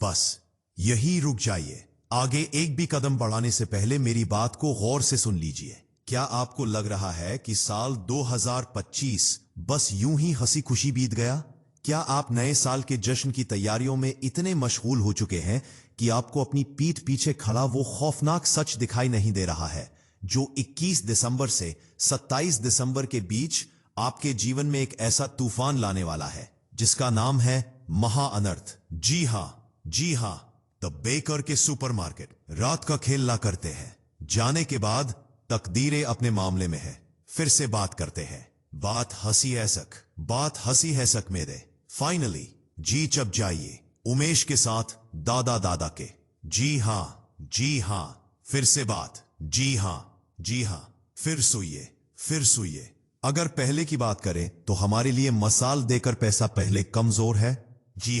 बस यही रुक जाइए। आगे एक भी कदम बढ़ाने से पहले मेरी बात को गौर से सुन लीजिए। क्या आपको लग रहा है कि साल 2025 बस यूं ही हंसी खुशी बीत गया? क्या आप नए साल के जश्न की तैयारियों में इतने मशगूल हो चुके हैं कि आपको अपनी पीठ पीछे खड़ा वो खौफनाक सच दिखाई नहीं दे रहा है जो 21 दिसंबर से 27 दिसंबर के बीच आपके जीवन में एक ऐसा तूफान लाने वाला है जिसका नाम है महाअनर्थ? जी हां, द बेकर के सुपरमार्केट रात का खेल ला करते हैं। जाने के बाद तकदीरें अपने मामले में है। फिर से बात करते हैं। बात हंसी है सक मेरे। फाइनली जी चप जाइए उमेश के साथ दादा के। जी हां, फिर से बात। जी हां, फिर सुइए। अगर पहले की बात करें तो हमारे लिए मसाल देकर पैसा पहले कमजोर है। जी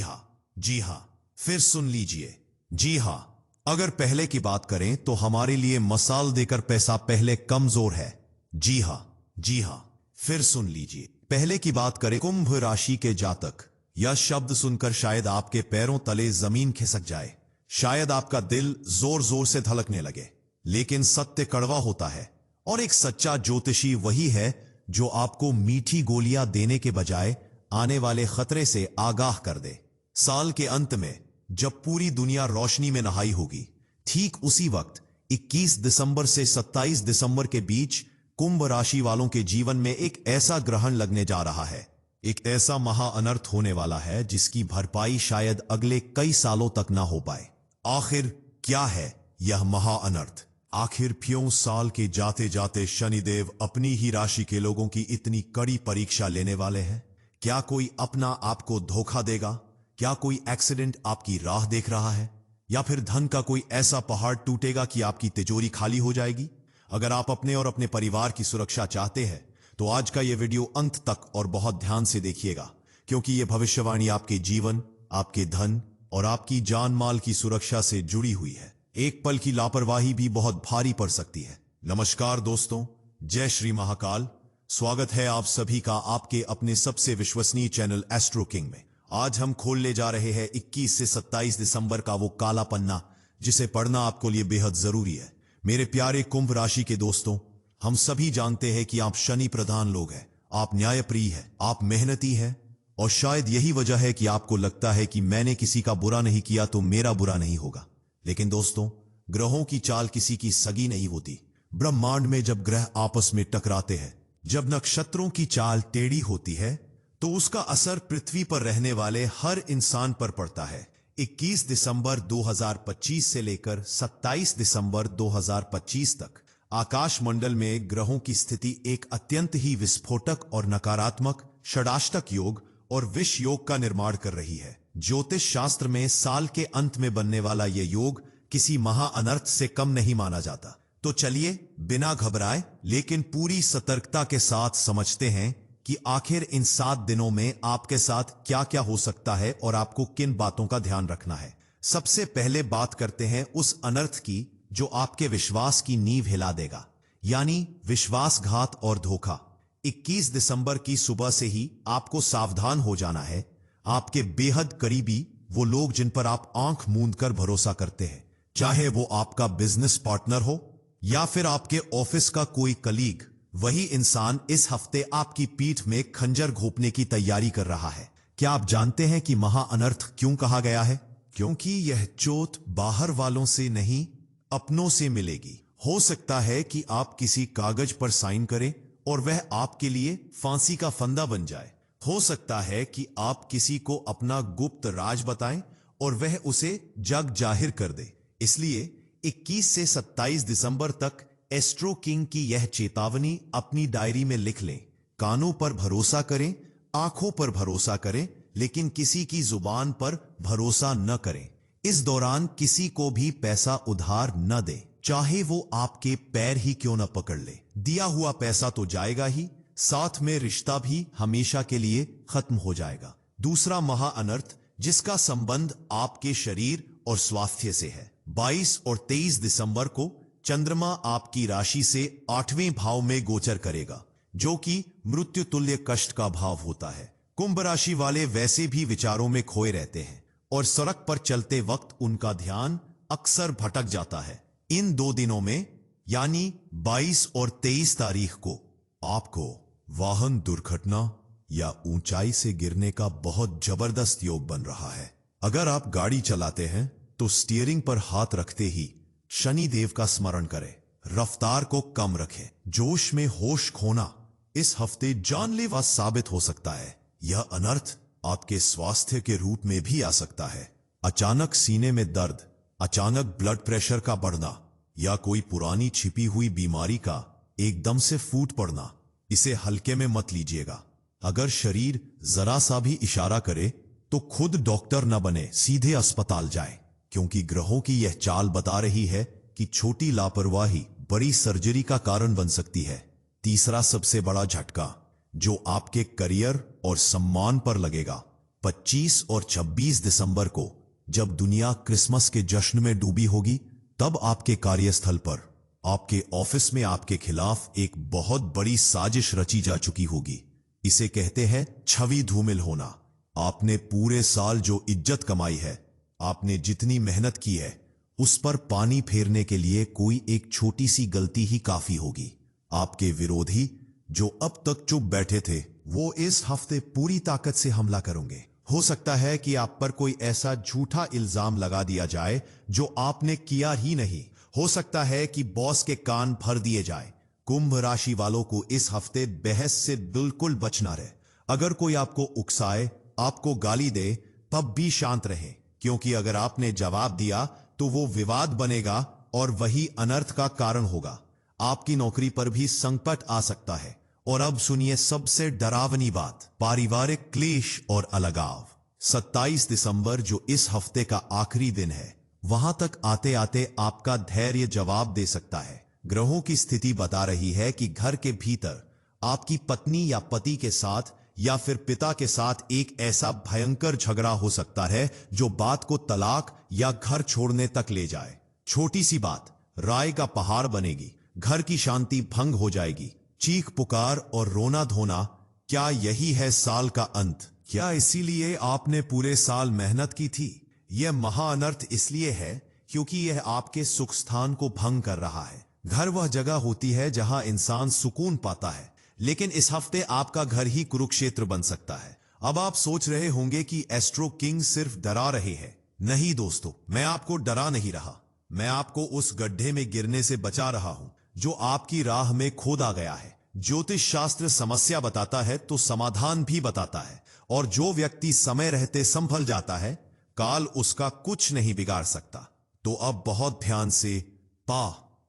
हां, फिर सुन लीजिए। जी हां, अगर पहले की बात करें तो हमारे लिए मसाल देकर पैसा पहले कमजोर है। जी हां, फिर सुन लीजिए। पहले की बात करें कुंभ राशि के जातक। यह शब्द सुनकर शायद आपके पैरों तले जमीन खिसक जाए, शायद आपका दिल जोर जोर से धड़कने लगे। लेकिन सत्य कड़वा होता है और एक सच्चा ज्योतिषी वही है जो आपको मीठी गोलियां देने के बजाय आने वाले खतरे से आगाह कर दे। साल के अंत में जब पूरी दुनिया रोशनी में नहाई होगी, ठीक उसी वक्त 21 दिसंबर से 27 दिसंबर के बीच कुंभ राशि वालों के जीवन में एक ऐसा ग्रहण लगने जा रहा है, एक ऐसा महाअनर्थ होने वाला है जिसकी भरपाई शायद अगले कई सालों तक ना हो पाए। आखिर क्या है यह महाअनर्थ? आखिर क्यों साल के जाते जाते शनिदेव अपनी ही राशि के लोगों की इतनी कड़ी परीक्षा लेने वाले हैं? क्या कोई अपना आपको धोखा देगा? क्या कोई एक्सीडेंट आपकी राह देख रहा है? या फिर धन का कोई ऐसा पहाड़ टूटेगा कि आपकी तिजोरी खाली हो जाएगी? अगर आप अपने और अपने परिवार की सुरक्षा चाहते हैं तो आज का यह वीडियो अंत तक और बहुत ध्यान से देखिएगा, क्योंकि यह भविष्यवाणी आपके जीवन, आपके धन और आपकी जान माल की सुरक्षा से जुड़ी हुई है। एक पल की लापरवाही भी बहुत भारी पड़ सकती है। नमस्कार दोस्तों, जय श्री महाकाल। स्वागत है आप सभी का आपके अपने सबसे विश्वसनीय चैनल एस्ट्रो किंग में। आज हम खोलने जा रहे हैं 21 से 27 दिसंबर का वो काला पन्ना जिसे पढ़ना आपको लिए बेहद जरूरी है। मेरे प्यारे कुंभ राशि के दोस्तों, हम सभी जानते हैं कि आप शनि प्रधान लोग हैं, आप न्यायप्रिय हैं, आप मेहनती हैं और शायद यही वजह है कि आपको लगता है कि मैंने किसी का बुरा नहीं किया तो मेरा बुरा नहीं होगा। लेकिन दोस्तों, ग्रहों की चाल किसी की सगी नहीं होती। ब्रह्मांड में जब ग्रह आपस में टकराते हैं, जब नक्षत्रों की चाल टेढ़ी होती है, तो उसका असर पृथ्वी पर रहने वाले हर इंसान पर पड़ता है। 21 दिसंबर 2025 से लेकर 27 दिसंबर 2025 तक आकाश मंडल में ग्रहों की स्थिति एक अत्यंत ही विस्फोटक और नकारात्मक षडाष्टक योग और विष योग का निर्माण कर रही है। ज्योतिष शास्त्र में साल के अंत में बनने वाला यह योग किसी महाअनर्थ से कम नहीं माना जाता। तो चलिए बिना घबराए लेकिन पूरी सतर्कता के साथ समझते हैं कि आखिर इन 7 दिनों में आपके साथ क्या क्या हो सकता है और आपको किन बातों का ध्यान रखना है। सबसे पहले बात करते हैं उस अनर्थ की जो आपके विश्वास की नींव हिला देगा, यानी विश्वासघात और धोखा। 21 दिसंबर की सुबह से ही आपको सावधान हो जाना है। आपके बेहद करीबी, वो लोग जिन पर आप आंख मूंद कर भरोसा करते हैं, चाहे वो आपका बिजनेस पार्टनर हो या फिर आपके ऑफिस का कोई कलीग, वही इंसान इस हफ्ते आपकी पीठ में खंजर घोंपने की तैयारी कर रहा है। क्या आप जानते हैं कि महाअनर्थ क्यों कहा गया है? क्योंकि यह चोट बाहर वालों से नहीं, अपनों से मिलेगी। हो सकता है कि आप किसी कागज पर साइन करें और वह आपके लिए फांसी का फंदा बन जाए। हो सकता है कि आप किसी को अपना गुप्त राज बताएं और वह उसे जग जाहिर कर दे। इसलिए 21 से 27 दिसंबर तक एस्ट्रो किंग की यह चेतावनी अपनी डायरी में लिख लें। कानों पर भरोसा करें, आंखों पर भरोसा करें, लेकिन किसी की जुबान पर भरोसा न करें। इस दौरान किसी को भी पैसा उधार न दें, चाहे वो आपके पैर ही क्यों न पकड़ ले। दिया हुआ पैसा तो जाएगा ही, साथ में रिश्ता भी हमेशा के लिए खत्म हो जाएगा। दूसरा महाअनर्थ जिसका संबंध आपके शरीर और स्वास्थ्य से है। 22 और 23 दिसंबर को चंद्रमा आपकी राशि से 8वें भाव में गोचर करेगा, जो कि मृत्यु तुल्य कष्ट का भाव होता है। कुंभ राशि वाले वैसे भी विचारों में खोए रहते हैं और सड़क पर चलते वक्त उनका ध्यान अक्सर भटक जाता है। इन 2 दिनों में यानी 22 और 23 तारीख को आपको वाहन दुर्घटना या ऊंचाई से गिरने का बहुत जबरदस्त योग बन रहा है। अगर आप गाड़ी चलाते हैं तो स्टीयरिंग पर हाथ रखते ही शनि देव का स्मरण करें, रफ्तार को कम रखें। जोश में होश खोना इस हफ्ते जानलेवा साबित हो सकता है। यह अनर्थ आपके स्वास्थ्य के रूप में भी आ सकता है। अचानक सीने में दर्द, अचानक ब्लड प्रेशर का बढ़ना या कोई पुरानी छिपी हुई बीमारी का एकदम से फूट पड़ना, इसे हल्के में मत लीजिएगा। अगर शरीर जरा सा भी इशारा करे तो खुद डॉक्टर न बने, सीधे अस्पताल जाए, क्योंकि ग्रहों की यह चाल बता रही है कि छोटी लापरवाही बड़ी सर्जरी का कारण बन सकती है। तीसरा सबसे बड़ा झटका जो आपके करियर और सम्मान पर लगेगा, 25 और 26 दिसंबर को जब दुनिया क्रिसमस के जश्न में डूबी होगी, तब आपके कार्यस्थल पर, आपके ऑफिस में आपके खिलाफ एक बहुत बड़ी साजिश रची जा चुकी होगी। इसे कहते हैं छवि धूमिल होना। आपने पूरे साल जो इज्जत कमाई है, आपने जितनी मेहनत की है, उस पर पानी फेरने के लिए कोई एक छोटी सी गलती ही काफी होगी। आपके विरोधी जो अब तक चुप बैठे थे, वो इस हफ्ते पूरी ताकत से हमला करेंगे। हो सकता है कि आप पर कोई ऐसा झूठा इल्जाम लगा दिया जाए जो आपने किया ही नहीं। हो सकता है कि बॉस के कान भर दिए जाए। कुंभ राशि वालों को इस हफ्ते बहस से बिल्कुल बचना रहे। अगर कोई आपको उकसाए, आपको गाली दे, तब भी शांत रहे, क्योंकि अगर आपने जवाब दिया तो वो विवाद बनेगा और वही अनर्थ का कारण होगा। आपकी नौकरी पर भी संकट आ सकता है। और अब सुनिए सबसे डरावनी बात, पारिवारिक क्लेश और अलगाव। 27 दिसंबर जो इस हफ्ते का आखिरी दिन है, वहां तक आते आते आपका धैर्य जवाब दे सकता है। ग्रहों की स्थिति बता रही है कि घर के भीतर आपकी पत्नी या पति के साथ या फिर पिता के साथ एक ऐसा भयंकर झगड़ा हो सकता है जो बात को तलाक या घर छोड़ने तक ले जाए। छोटी सी बात राय का पहाड़ बनेगी, घर की शांति भंग हो जाएगी। चीख पुकार और रोना धोना, क्या यही है साल का अंत? क्या इसीलिए आपने पूरे साल मेहनत की थी? यह महाअनर्थ इसलिए है क्योंकि यह आपके सुख स्थान को भंग कर रहा है। घर वह जगह होती है जहां इंसान सुकून पाता है, लेकिन इस हफ्ते आपका घर ही कुरुक्षेत्र बन सकता है। अब आप सोच रहे होंगे कि एस्ट्रो किंग सिर्फ डरा रहे हैं। नहीं दोस्तों, मैं आपको डरा नहीं रहा। मैं आपको उस गड्ढे में गिरने से बचा रहा हूं जो आपकी राह में खोदा गया है। ज्योतिष शास्त्र समस्या बताता है तो समाधान भी बताता है, और जो व्यक्ति समय रहते संभल जाता है, काल उसका कुछ नहीं बिगाड़ सकता। तो अब बहुत ध्यान से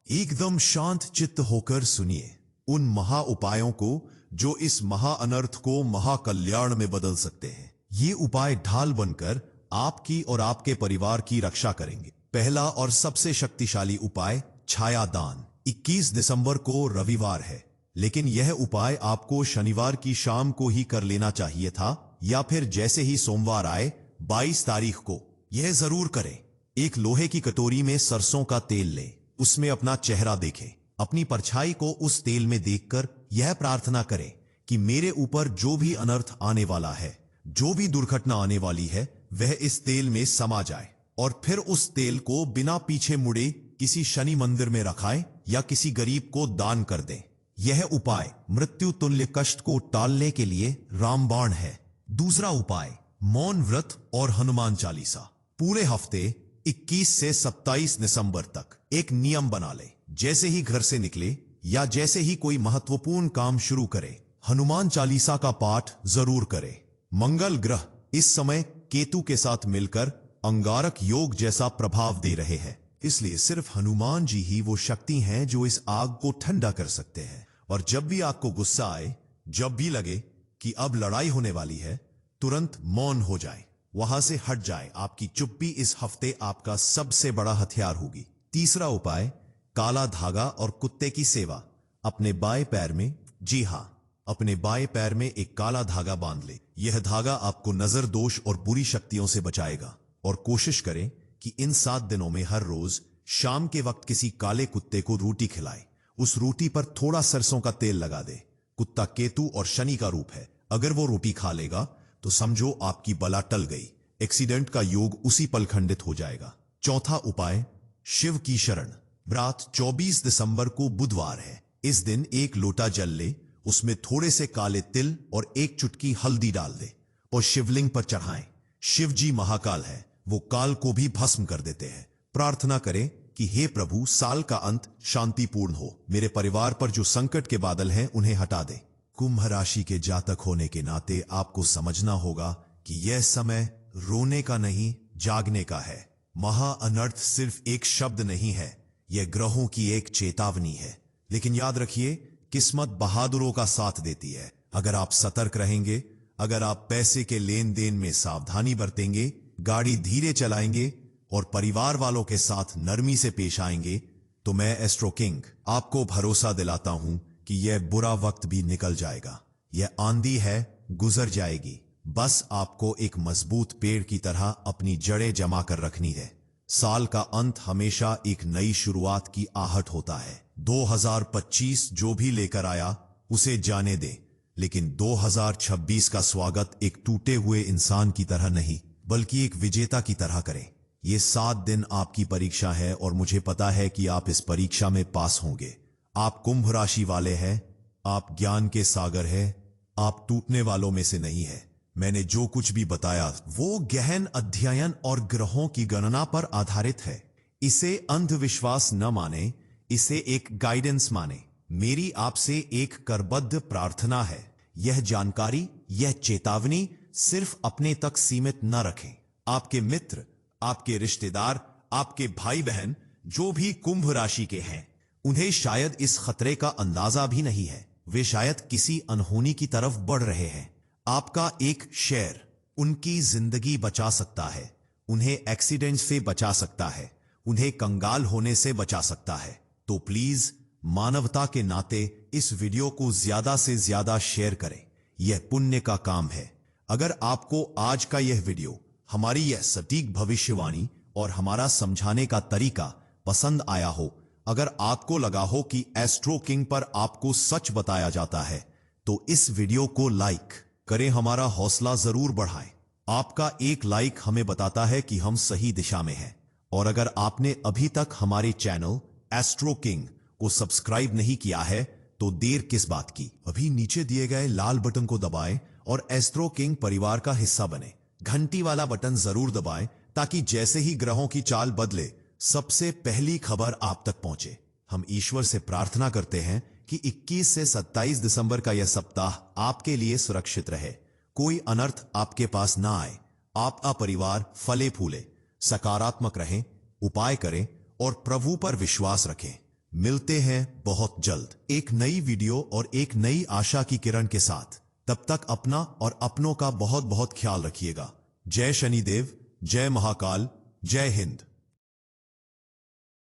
एकदम शांत चित्त होकर सुनिए उन महा उपायों को जो इस महा अनर्थ को महाकल्याण में बदल सकते हैं। ये उपाय ढाल बनकर आपकी और आपके परिवार की रक्षा करेंगे। पहला और सबसे शक्तिशाली उपाय, छाया दान। 21 दिसंबर को रविवार है, लेकिन यह उपाय आपको शनिवार की शाम को ही कर लेना चाहिए था, या फिर जैसे ही सोमवार आए 22 तारीख को। यह जरूर करें। एक लोहे की कटोरी में सरसों का तेल लें, उसमें अपना चेहरा देखें, अपनी परछाई को उस तेल में देखकर यह प्रार्थना करें कि मेरे ऊपर जो भी अनर्थ आने वाला है, जो भी दुर्घटना आने वाली है, वह इस तेल में समा जाए। और फिर उस तेल को बिना पीछे मुड़े किसी शनि मंदिर में रखाएं या किसी गरीब को दान कर दें। यह उपाय मृत्यु तुल्य कष्ट को टालने के लिए रामबाण है। दूसरा उपाय, मौन व्रत और हनुमान चालीसा। पूरे हफ्ते 21 से 27 दिसंबर तक एक नियम बना ले। जैसे ही घर से निकले या जैसे ही कोई महत्वपूर्ण काम शुरू करे, हनुमान चालीसा का पाठ जरूर करे। मंगल ग्रह इस समय केतु के साथ मिलकर अंगारक योग जैसा प्रभाव दे रहे हैं, इसलिए सिर्फ हनुमान जी ही वो शक्ति हैं जो इस आग को ठंडा कर सकते हैं। और जब भी आपको गुस्सा आए, जब भी लगे कि अब लड़ाई होने वाली है, तुरंत मौन हो जाए, वहां से हट जाए। आपकी चुप्पी इस हफ्ते आपका सबसे बड़ा हथियार होगी। तीसरा उपाय, काला धागा और कुत्ते की सेवा। अपने बाएं पैर में, जी हां, अपने बाएं पैर में एक काला धागा बांध ले। यह धागा आपको नजर दोष और बुरी शक्तियों से बचाएगा। और कोशिश करें कि इन 7 दिनों में हर रोज शाम के वक्त किसी काले कुत्ते को रोटी खिलाए। उस रोटी पर थोड़ा सरसों का तेल लगा दे। कुत्ता केतु और शनि का रूप है, अगर वो रोटी खा लेगा तो समझो आपकी बला टल गई। एक्सीडेंट का योग उसी पल खंडित हो जाएगा। चौथा उपाय, शिव की शरण। रात 24 दिसंबर को बुधवार है। इस दिन एक लोटा जल ले, उसमें थोड़े से काले तिल और एक चुटकी हल्दी डाल दे और शिवलिंग पर चढ़ाएं। शिव जी महाकाल है, वो काल को भी भस्म कर देते हैं। प्रार्थना करें कि हे प्रभु, साल का अंत शांतिपूर्ण हो, मेरे परिवार पर जो संकट के बादल हैं उन्हें हटा दे। कुंभ राशि के जातक होने के नाते आपको समझना होगा कि यह समय रोने का नहीं, जागने का है। महा अनर्थ सिर्फ एक शब्द नहीं है, यह ग्रहों की एक चेतावनी है। लेकिन याद रखिए, किस्मत बहादुरों का साथ देती है। अगर आप सतर्क रहेंगे, अगर आप पैसे के लेन देन में सावधानी बरतेंगे, गाड़ी धीरे चलाएंगे और परिवार वालों के साथ नरमी से पेश आएंगे, तो मैं एस्ट्रो किंग आपको भरोसा दिलाता हूं कि यह बुरा वक्त भी निकल जाएगा। यह आंधी है, गुजर जाएगी। बस आपको एक मजबूत पेड़ की तरह अपनी जड़ें जमा कर रखनी है। साल का अंत हमेशा एक नई शुरुआत की आहट होता है। 2025 जो भी लेकर आया उसे जाने दें, लेकिन 2026 का स्वागत एक टूटे हुए इंसान की तरह नहीं, बल्कि एक विजेता की तरह करें। ये 7 दिन आपकी परीक्षा है और मुझे पता है कि आप इस परीक्षा में पास होंगे। आप कुंभ राशि वाले हैं, आप ज्ञान के सागर हैं, आप टूटने वालों में से नहीं है। मैंने जो कुछ भी बताया वो गहन अध्ययन और ग्रहों की गणना पर आधारित है। इसे अंधविश्वास न माने, इसे एक गाइडेंस माने। मेरी आपसे एक करबद्ध प्रार्थना है, यह जानकारी, यह चेतावनी सिर्फ अपने तक सीमित न रखें। आपके मित्र, आपके रिश्तेदार, आपके भाई बहन जो भी कुंभ राशि के हैं, उन्हें शायद इस खतरे का अंदाजा भी नहीं है। वे शायद किसी अनहोनी की तरफ बढ़ रहे हैं। आपका एक शेयर उनकी जिंदगी बचा सकता है, उन्हें एक्सीडेंट से बचा सकता है, उन्हें कंगाल होने से बचा सकता है। तो प्लीज मानवता के नाते इस वीडियो को ज्यादा से ज्यादा शेयर करें। यह पुण्य का काम है। अगर आपको आज का यह वीडियो, हमारी यह सटीक भविष्यवाणी और हमारा समझाने का तरीका पसंद आया हो, अगर आपको लगा हो कि एस्ट्रो किंग पर आपको सच बताया जाता है, तो इस वीडियो को लाइक करें, हमारा हौसला जरूर बढ़ाएं। आपका एक लाइक हमें बताता है कि हम सही दिशा में हैं। और अगर आपने अभी तक हमारे चैनल एस्ट्रो किंग को सब्सक्राइब नहीं किया है, तो देर किस बात की, अभी नीचे दिए गए लाल बटन को दबाएं और एस्ट्रो किंग परिवार का हिस्सा बने। घंटी वाला बटन जरूर दबाएं ताकि जैसे ही ग्रहों की चाल बदले, सबसे पहली खबर आप तक पहुंचे। हम ईश्वर से प्रार्थना करते हैं कि 21 से 27 दिसंबर का यह सप्ताह आपके लिए सुरक्षित रहे, कोई अनर्थ आपके पास ना आए, आपका परिवार फले फूले, सकारात्मक रहें, उपाय करें और प्रभु पर विश्वास रखें। मिलते हैं बहुत जल्द एक नई वीडियो और एक नई आशा की किरण के साथ। तब तक अपना और अपनों का बहुत बहुत ख्याल रखिएगा। जय शनिदेव, जय महाकाल, जय हिंद।